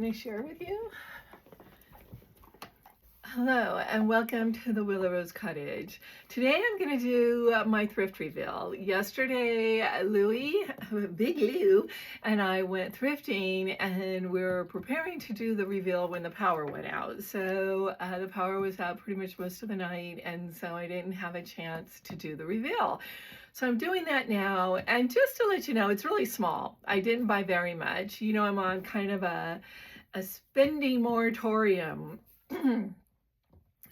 going to share with you. Hello and welcome to the Willow Rose Cottage. Today I'm going to do my thrift reveal. Yesterday, Big Lou, and I went thrifting and we were preparing to do the reveal when the power went out. So the power was out pretty much most of the night, and so I didn't have a chance to do the reveal. So I'm doing that now, and just to let you know, it's really small. I didn't buy very much. You know, I'm on kind of a spending moratorium.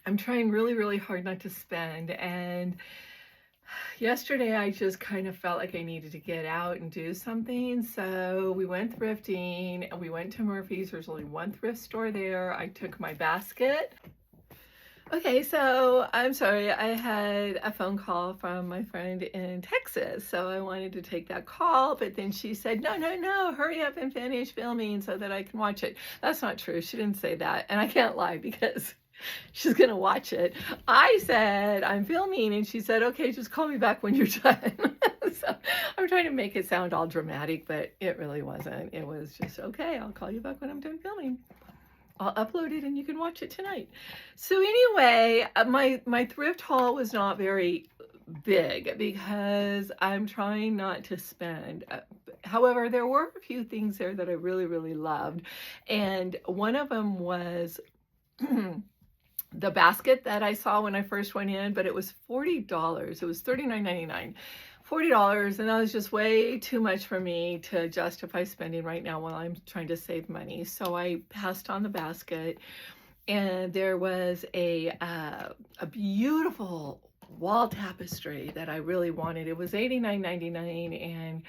I'm trying really hard not to spend, and yesterday I just kind of felt like I needed to get out and do something. So we went thrifting and we went to Murphy's. There's only one thrift store there. I took my basket. Okay, so I'm sorry, I had a phone call from my friend in Texas, so I wanted to take that call, but then she said, no, hurry up and finish filming so that I can watch it. That's not true. She didn't say that, and I can't lie because she's gonna watch it. I said, I'm filming, and she said, okay, just call me back when you're done. So I'm trying to make it sound all dramatic, but it really wasn't. It was just, okay, I'll call you back when I'm done filming. I'll upload it and you can watch it tonight. So anyway, my thrift haul was not very big because I'm trying not to spend. However, there were a few things there that I really loved. And one of them was the basket that I saw when I first went in, but it was $40. It was $39.99. $40, and that was just way too much for me to justify spending right now while I'm trying to save money. So I passed on the basket, and there was a beautiful wall tapestry that I really wanted. It was $89.99, and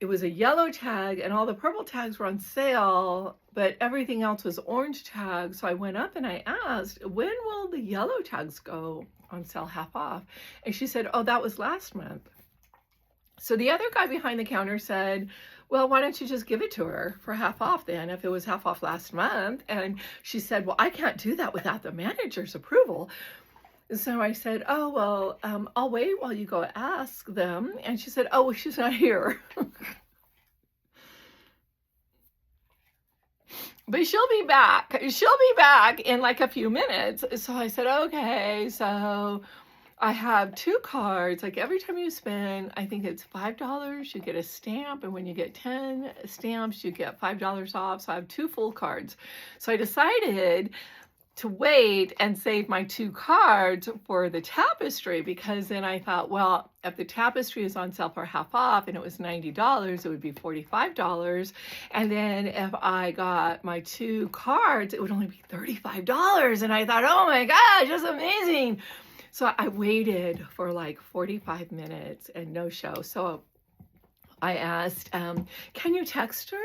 it was a yellow tag, and all the purple tags were on sale, but everything else was orange tags. So I went up and I asked, when will the yellow tags go on sale half off? And she said, oh, that was last month. So the other guy behind the counter said, well, why don't you just give it to her for half off then, if it was half off last month? And she said, well, I can't do that without the manager's approval. So I said, oh, well, I'll wait while you go ask them. And she said, oh, well, she's not here. But she'll be back. She'll be back in like a few minutes. So I said, okay. So I have 2 cards. Like every time you spend, I think it's $5, you get a stamp. And when you get 10 stamps, you get $5 off. So I have 2 full cards. So I decided to wait and save my 2 cards for the tapestry, because then I thought, well, if the tapestry is on sale for half off and it was $90, it would be $45. And then if I got my 2 cards, it would only be $35. And I thought, oh my gosh, that's amazing. So I waited for like 45 minutes and no show. So I asked, can you text her?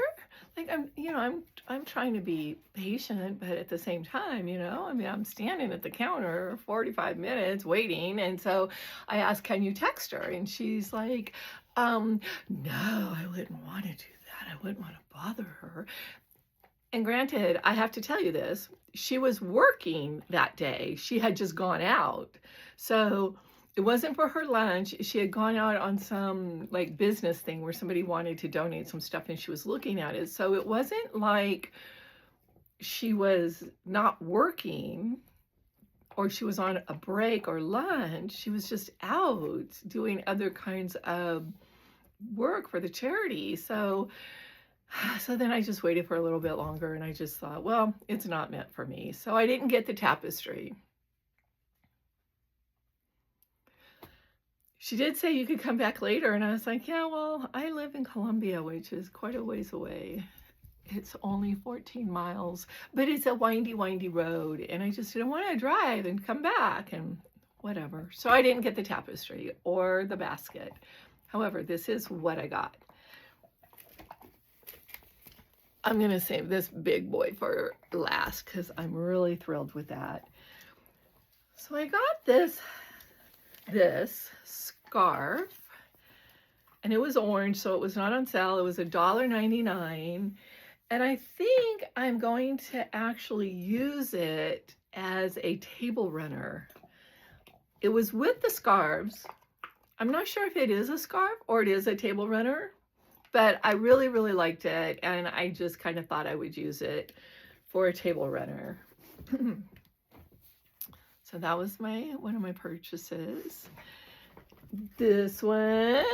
Like, I'm trying to be patient, but at the same time, I mean, I'm standing at the counter 45 minutes waiting. And so I asked, can you text her? And she's like, no, I wouldn't want to do that. I wouldn't want to bother her. And granted, I have to tell you this, she was working that day. She had just gone out. So it wasn't for her lunch. She had gone out on some like business thing where somebody wanted to donate some stuff and she was looking at it. So it wasn't like she was not working or she was on a break or lunch. She was just out doing other kinds of work for the charity. So then I just waited for a little bit longer, and I just thought, well, it's not meant for me. So I didn't get the tapestry. She did say you could come back later, and I was like, yeah, well, I live in Columbia, which is quite a ways away. It's only 14 miles, but it's a windy road, and I just didn't want to drive and come back and whatever. So I didn't get the tapestry or the basket. However, this is what I got. I'm going to save this big boy for last because I'm really thrilled with that. So I got this scarf, and it was orange, so it was not on sale. It was $1.99, and I think I'm going to actually use it as a table runner. It was with the scarves. I'm not sure if it is a scarf or it is a table runner. but I really, really liked it, and I just kind of thought I would use it for a table runner. So that was one of my purchases. This one,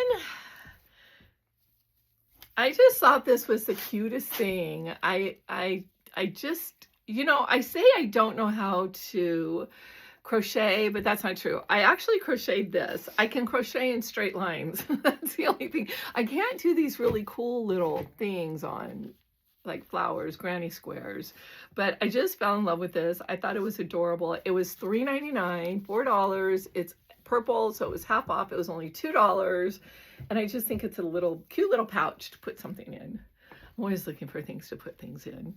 I just thought this was the cutest thing. I just, I say I don't know how to crochet, but that's not true. I actually crocheted this. I can crochet in straight lines. That's the only thing. I can't do these really cool little things on like flowers, granny squares, but I just fell in love with this. I thought it was adorable. It was $3.99, $4. It's purple, so it was half off. It was only $2, and I just think it's a cute little pouch to put something in. I'm always looking for things to put things in.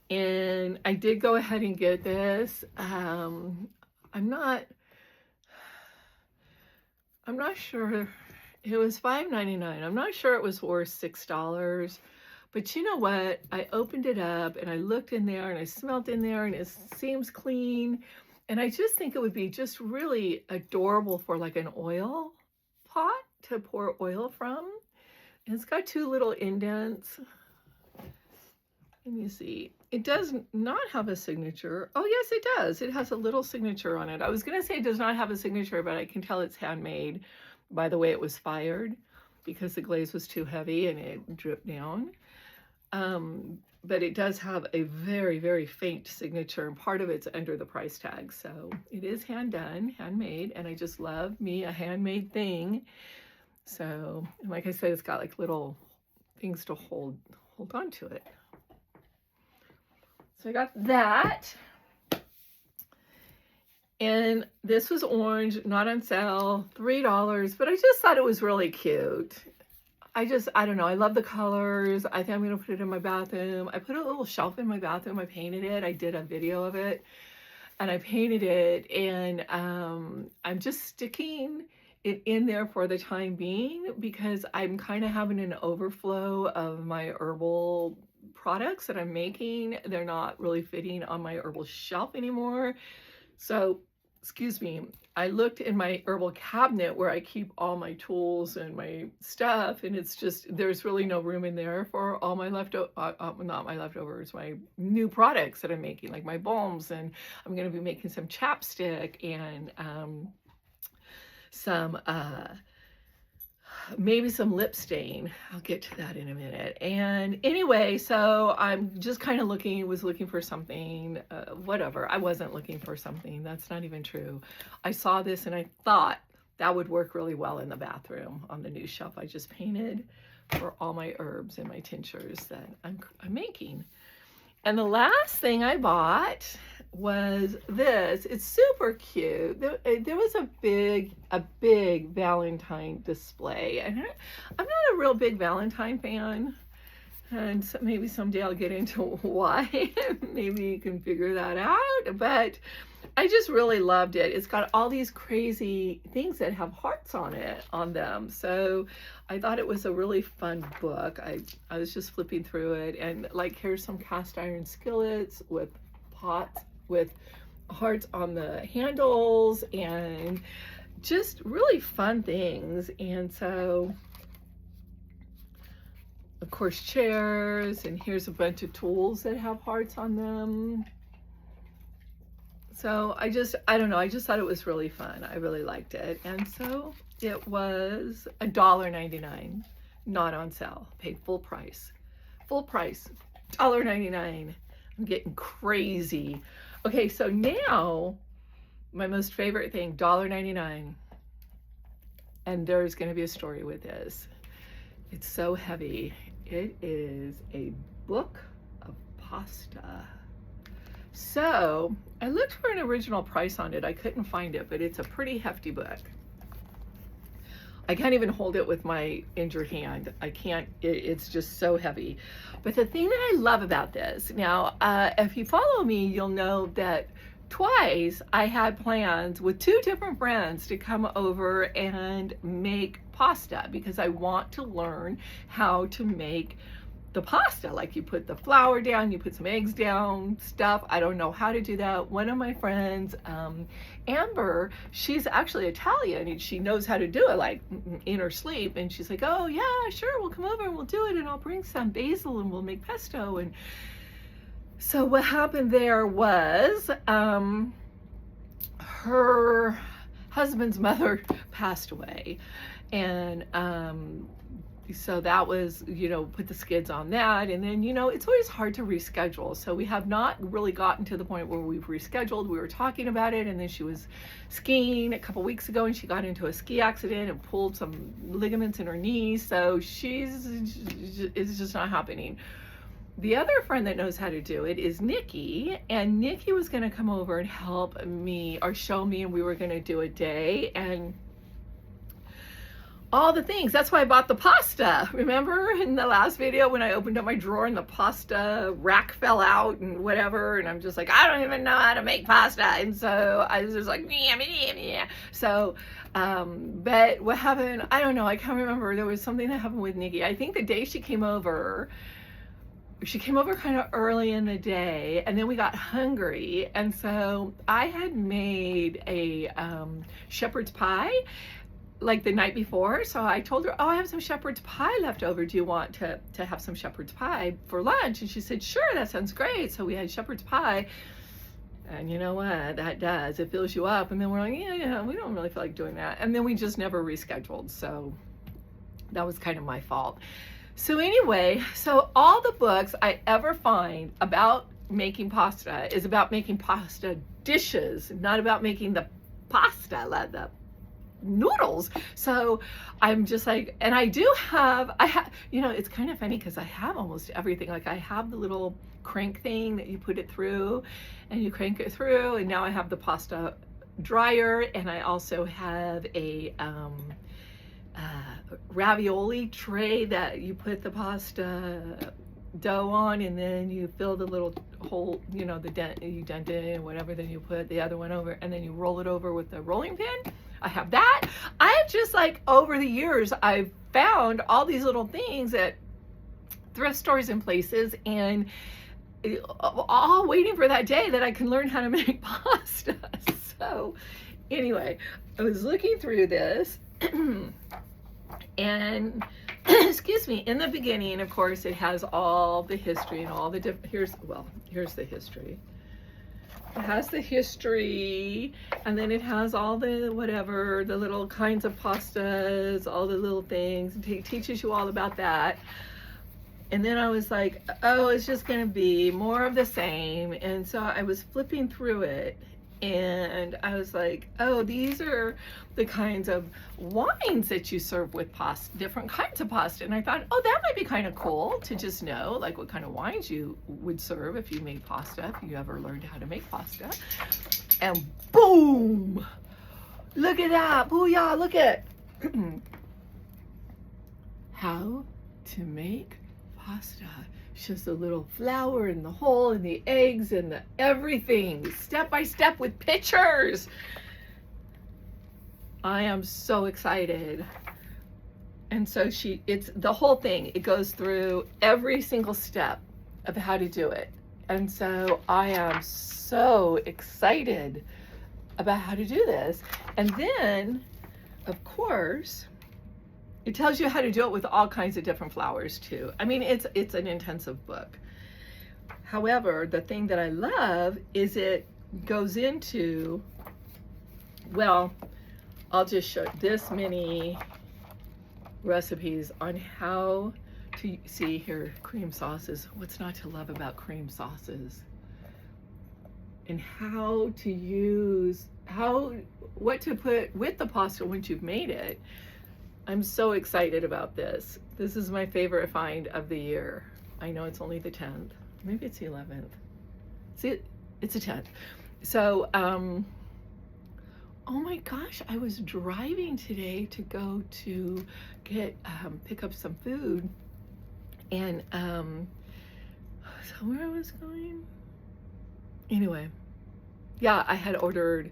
And I did go ahead and get this. I'm not sure. It was $5.99. I'm not sure it was worth $6, but you know what? I opened it up and I looked in there and I smelled in there and it seems clean. And I just think it would be just really adorable for like an oil pot to pour oil from. And it's got two little indents. Let me see. It does not have a signature. Oh, yes, it does. It has a little signature on it. I was going to say it does not have a signature, but I can tell it's handmade by the way it was fired, because the glaze was too heavy and it dripped down. But it does have a very, very faint signature, and part of it's under the price tag. So it is hand done, handmade, and I just love me a handmade thing. So, like I said, it's got like little things to hold on to it. So I got that. And this was orange, not on sale, $3, but I just thought it was really cute. I don't know, I love the colors. I think I'm gonna put it in my bathroom. I put a little shelf in my bathroom. I painted it. I did a video of it and I painted it, and I'm just sticking it in there for the time being because I'm kind of having an overflow of my herbal products that I'm making. They're not really fitting on my herbal shelf anymore. So, excuse me, I looked in my herbal cabinet where I keep all my tools and my stuff, and it's just, there's really no room in there for all my not my leftovers, my new products that I'm making, like my balms, and I'm going to be making some chapstick and maybe some lip stain. I'll get to that in a minute. And anyway, so I'm just kind of was looking for something, whatever. I wasn't looking for something. That's not even true. I saw this and I thought that would work really well in the bathroom on the new shelf I just painted for all my herbs and my tinctures that I'm making. And the last thing I bought was this. It's super cute. There was a big Valentine display. And I'm not a real big Valentine fan. And so maybe someday I'll get into why. Maybe you can figure that out. But I just really loved it. It's got all these crazy things that have hearts on them. So I thought it was a really fun book. I was just flipping through it, and like, here's some cast iron skillets with pots with hearts on the handles, and just really fun things. And so, of course, chairs, and here's a bunch of tools that have hearts on them. So I don't know, I just thought it was really fun. I really liked it. And so it was $1.99, not on sale. Paid full price, $1.99. I'm getting crazy. Okay, so now my most favorite thing, $1.99. And there's gonna be a story with this. It's so heavy. It is a book of pasta. So I looked for an original price on it. I couldn't find it, but it's a pretty hefty book. I can't even hold it with my injured hand. I can't, it's just so heavy. But the thing that I love about this, now, if you follow me, you'll know that twice I had plans with two different friends to come over and make pasta because I want to learn how to make the pasta. Like you put the flour down, you put some eggs down, stuff. I don't know how to do that. One of my friends, Amber, she's actually Italian and she knows how to do it like in her sleep. And she's like, oh yeah, sure, we'll come over and we'll do it. And I'll bring some basil and we'll make pesto. And so what happened there was, her husband's mother passed away. And, so that was, you know, put the skids on that. And then, you know, it's always hard to reschedule. So we have not really gotten to the point where we've rescheduled. We were talking about it, and then she was skiing a couple weeks ago and she got into a ski accident and pulled some ligaments in her knees. So it's just not happening. The other friend that knows how to do it is Nikki, and Nikki was going to come over and help me or show me, and we were going to do a day and all the things. That's why I bought the pasta. Remember in the last video when I opened up my drawer and the pasta rack fell out and whatever, and I'm just like, I don't even know how to make pasta. And so I was just like, yeah. So, but what happened, I don't know, I can't remember. There was something that happened with Nikki. I think the day she came over kind of early in the day, and then we got hungry. And so I had made a shepherd's pie like the night before. So I told her, oh, I have some shepherd's pie left over. Do you want to have some shepherd's pie for lunch? And she said, sure, that sounds great. So we had shepherd's pie. And you know what that does? It fills you up. And then we're like, yeah, we don't really feel like doing that. And then we just never rescheduled. So that was kind of my fault. So anyway, so all the books I ever find about making pasta is about making pasta dishes, not about making the pasta, the noodles. So I'm just like, and I have, you know, it's kind of funny because I have almost everything. Like I have the little crank thing that you put it through and you crank it through. And now I have the pasta dryer, and I also have a ravioli tray that you put the pasta dough on, and then you fill the little hole, you know, you dent it and whatever, then you put the other one over, and then you roll it over with the rolling pin. I have that. I've just like over the years, I've found all these little things at thrift stores and places, and all waiting for that day that I can learn how to make pasta. So anyway, I was looking through this and excuse me, in the beginning, of course, it has all the history and all the different, here's the history. It has the history, and then it has all the whatever, the little kinds of pastas, all the little things. It teaches you all about that. And then I was like, oh, it's just gonna be more of the same. And so I was flipping through it, and I was like, oh, these are the kinds of wines that you serve with pasta, different kinds of pasta. And I thought, oh, that might be kind of cool to just know like what kind of wines you would serve if you made pasta, if you ever learned how to make pasta. And boom, look at that, booyah, look at how to make pasta. Just a little flour and the hole and the eggs and the everything, step by step with pictures. I am so excited. And so it's the whole thing. It goes through every single step of how to do it. And so I am so excited about how to do this. And then, of course, it tells you how to do it with all kinds of different flours too. I mean, it's an intensive book. However, the thing that I love is it goes into, well, I'll just show this many recipes on how to, see here, cream sauces. What's not to love about cream sauces? And how to use, what to put with the pasta once you've made it. I'm so excited about this. This is my favorite find of the year. I know it's only the 10th. Maybe it's the 11th. See, it's the 10th. So, oh my gosh, I was driving today to go to pick up some food. And, so where I was going? Anyway, yeah, I had ordered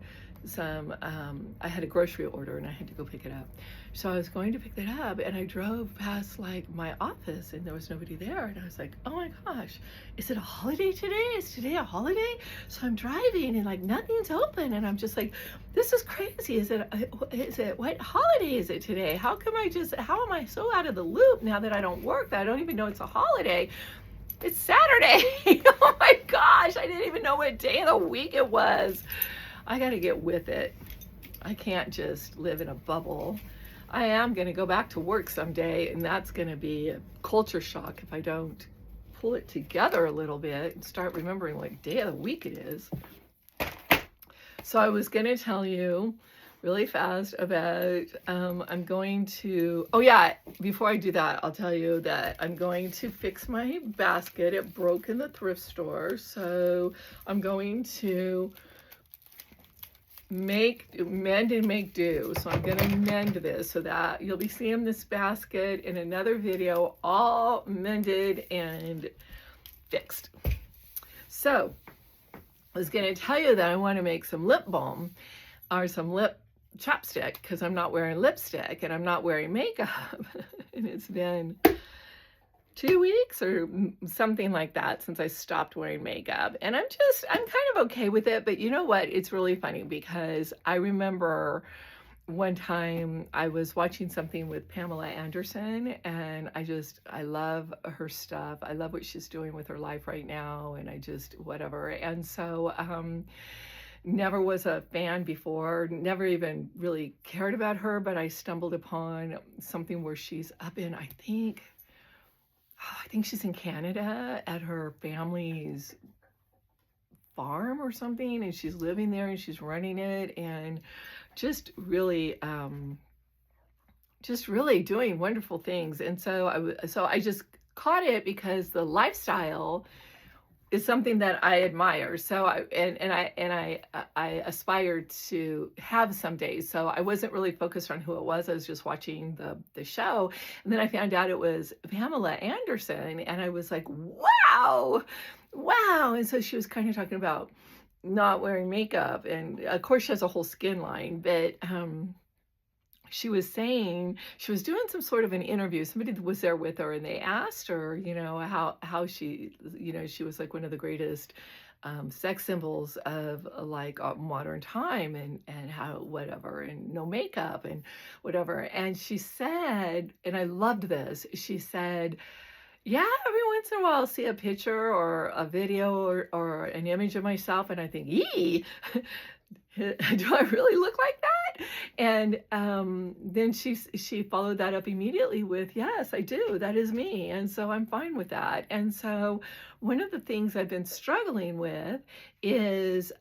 I had a grocery order and I had to go pick it up. So I was going to pick that up and I drove past like my office and there was nobody there. And I was like, oh my gosh, is it a holiday today? Is today a holiday? So I'm driving and like nothing's open. And I'm just like, this is crazy. Is it, what holiday is it today? How am I so out of the loop now that I don't work, that I don't even know it's a holiday? It's Saturday. Oh my gosh, I didn't even know what day of the week it was. I got to get with it. I can't just live in a bubble. I am going to go back to work someday, and that's going to be a culture shock if I don't pull it together a little bit and start remembering what day of the week it is. So I was going to tell you really fast about, I'm going to, oh yeah, before I do that, I'll tell you that I'm going to fix my basket. It broke in the thrift store, so I'm going to mend and make do. So I'm going to mend this so that you'll be seeing this basket in another video all mended and fixed. So I was going to tell you that I want to make some lip balm or some lip chapstick because I'm not wearing lipstick and I'm not wearing makeup. And it's been 2 weeks or something like that since I stopped wearing makeup. And I'm kind of okay with it. But you know what? It's really funny because I remember one time I was watching something with Pamela Anderson and I love her stuff. I love what she's doing with her life right now. And whatever. And so, never was a fan before, never even really cared about her, but I stumbled upon something where she's up in, I think she's in Canada at her family's farm or something, and she's living there and she's running it and just really doing wonderful things. And so I just caught it because the lifestyle is something that I admire. So I aspired to have some days. So I wasn't really focused on who it was. I was just watching the show. And then I found out it was Pamela Anderson. And I was like, wow. And so she was kind of talking about not wearing makeup. And of course she has a whole skin line, but, she was saying, she was doing some sort of an interview. Somebody was there with her and they asked her, how she, she was like one of the greatest sex symbols of like modern time and how, whatever, and no makeup and whatever. And she said, and I loved this, she said, yeah, every once in a while I'll see a picture or a video or an image of myself and I think, yee, do I really look like that? And then she followed that up immediately with, yes, I do. That is me. And so I'm fine with that. And so one of the things I've been struggling with is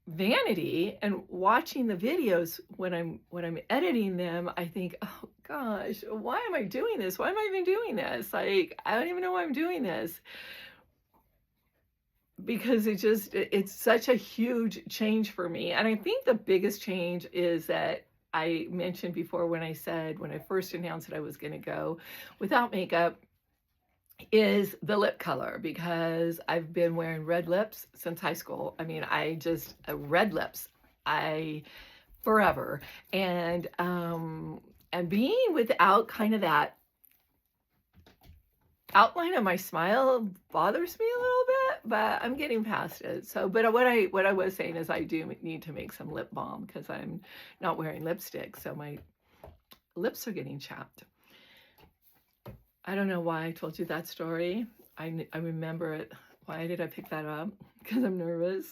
vanity, and watching the videos when I'm editing them, I think, oh gosh, why am I doing this? Why am I even doing this? Like, I don't even know why I'm doing this. Because it's such a huge change for me. And I think the biggest change is that I mentioned before when I first announced that I was going to go without makeup, is the lip color, because I've been wearing red lips since high school. I mean, red lips, forever. And being without kind of that outline of my smile bothers me a little bit, but I'm getting past it. So, but what I was saying is I do need to make some lip balm because I'm not wearing lipstick, so my lips are getting chapped. I don't know why I told you that story. I remember it. Why did I pick that up? Because I'm nervous.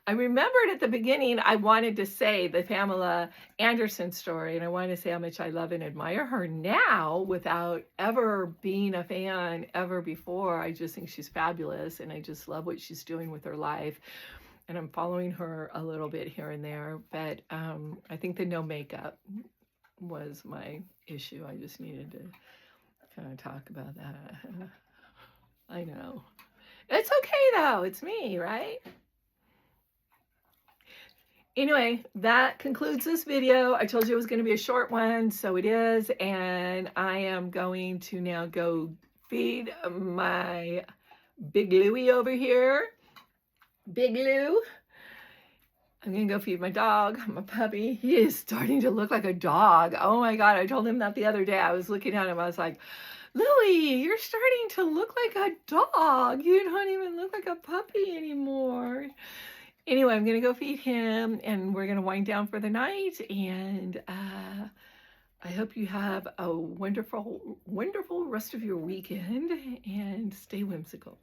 I remembered at the beginning, I wanted to say the Pamela Anderson story, and I wanted to say how much I love and admire her now without ever being a fan ever before. I just think she's fabulous, and I just love what she's doing with her life. And I'm following her a little bit here and there, but I think the no makeup was my issue. I just needed to kind of talk about that. I know. It's okay though. It's me, right? Anyway, that concludes this video. I told you it was going to be a short one, so it is. And I am going to now go feed my Big Louie over here. Big Lou. I'm gonna go feed my dog, my puppy. He is starting to look like a dog. Oh my God, I told him that the other day. I was looking at him, I was like, Louie, you're starting to look like a dog. You don't even look like a puppy anymore. Anyway, I'm gonna go feed him and we're gonna wind down for the night, and I hope you have a wonderful, wonderful rest of your weekend and stay whimsical.